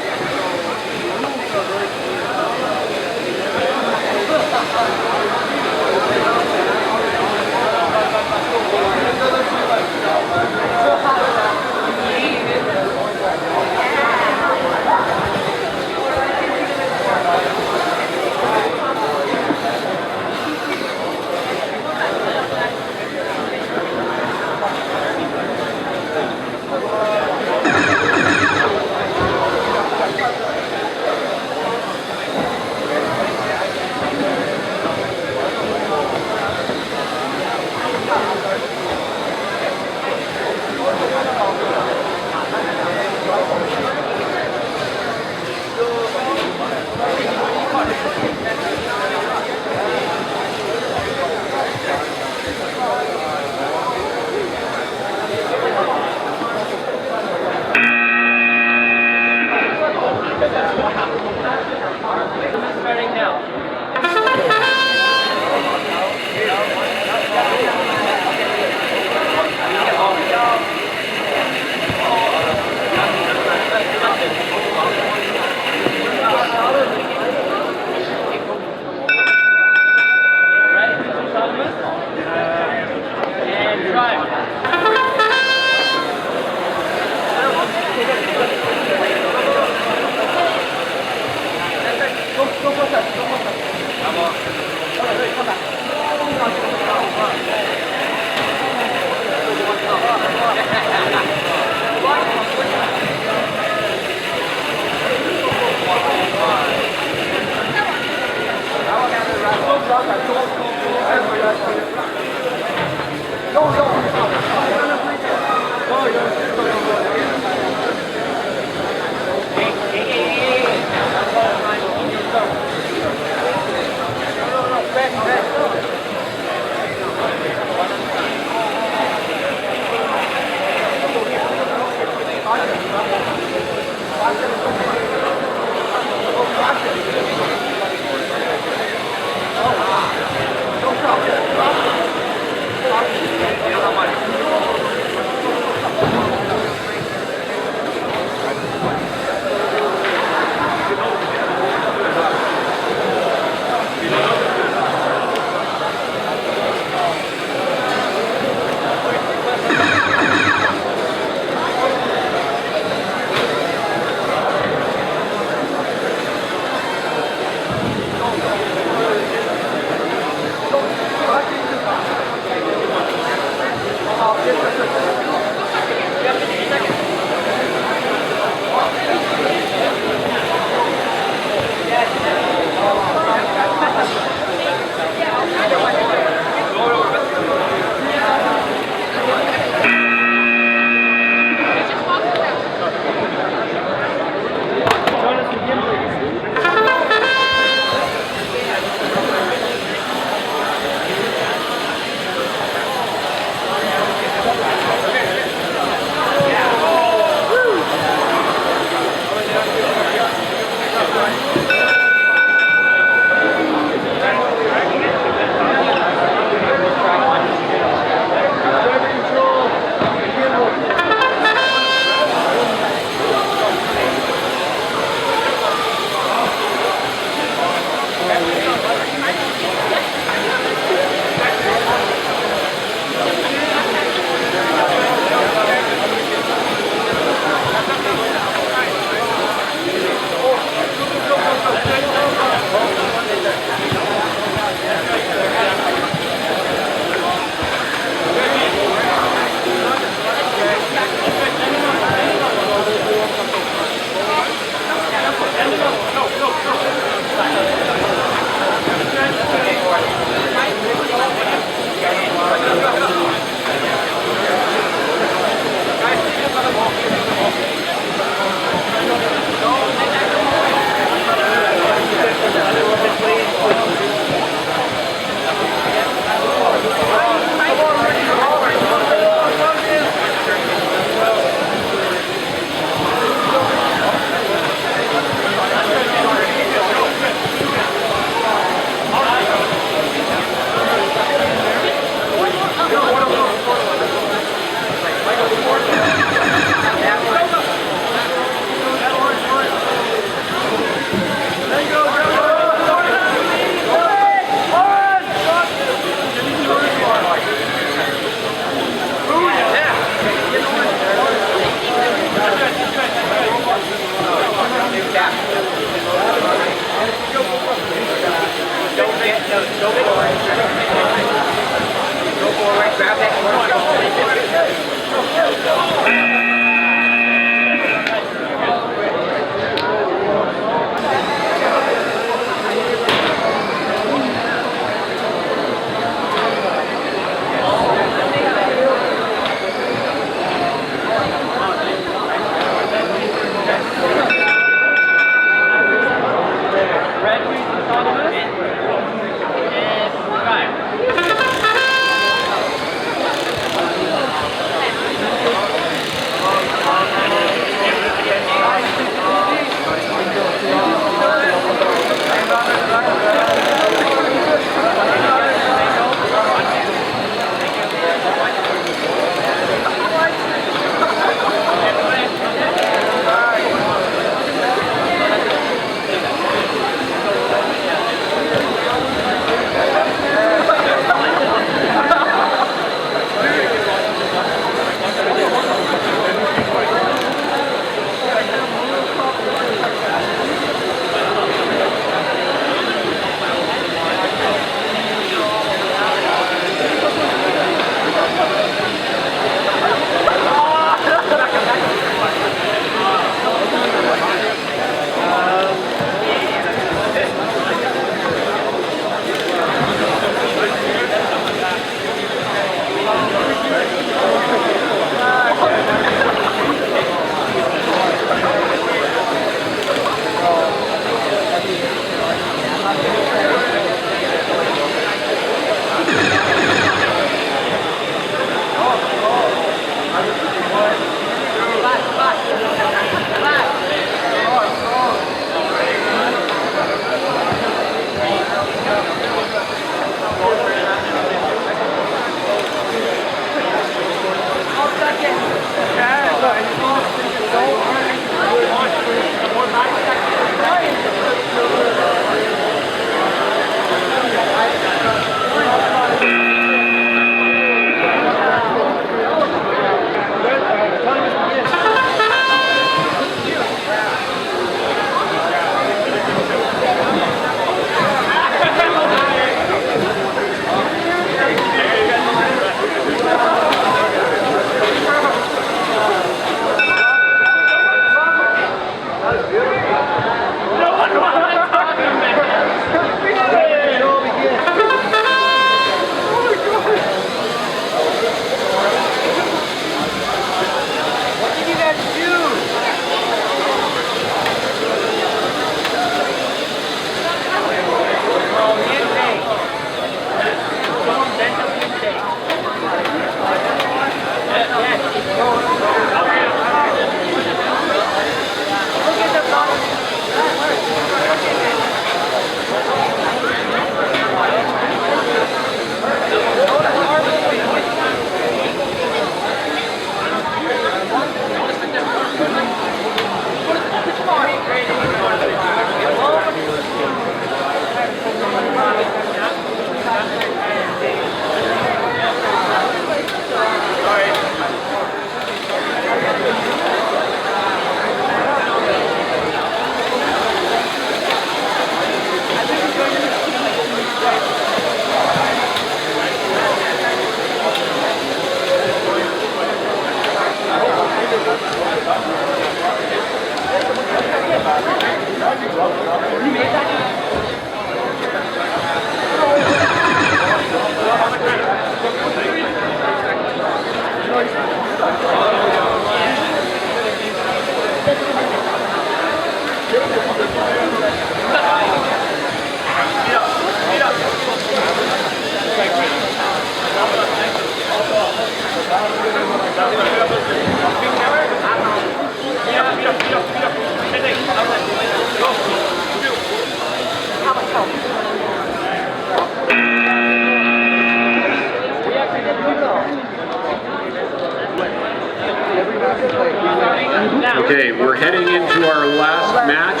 Okay, we're heading into our last match.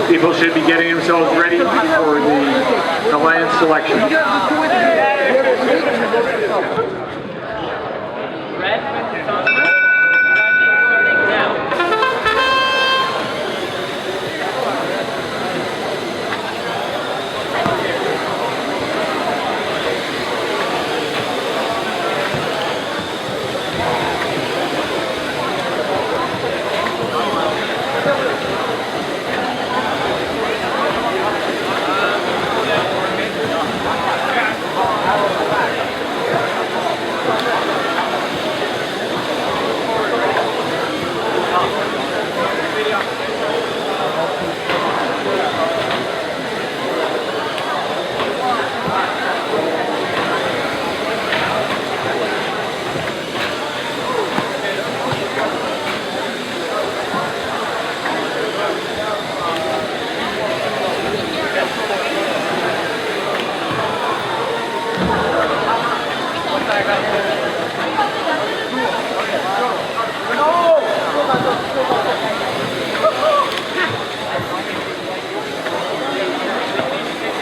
People should be getting themselves ready for the alliance selection.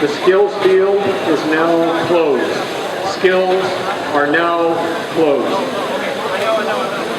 The skills field is now closed. Skills are now closed.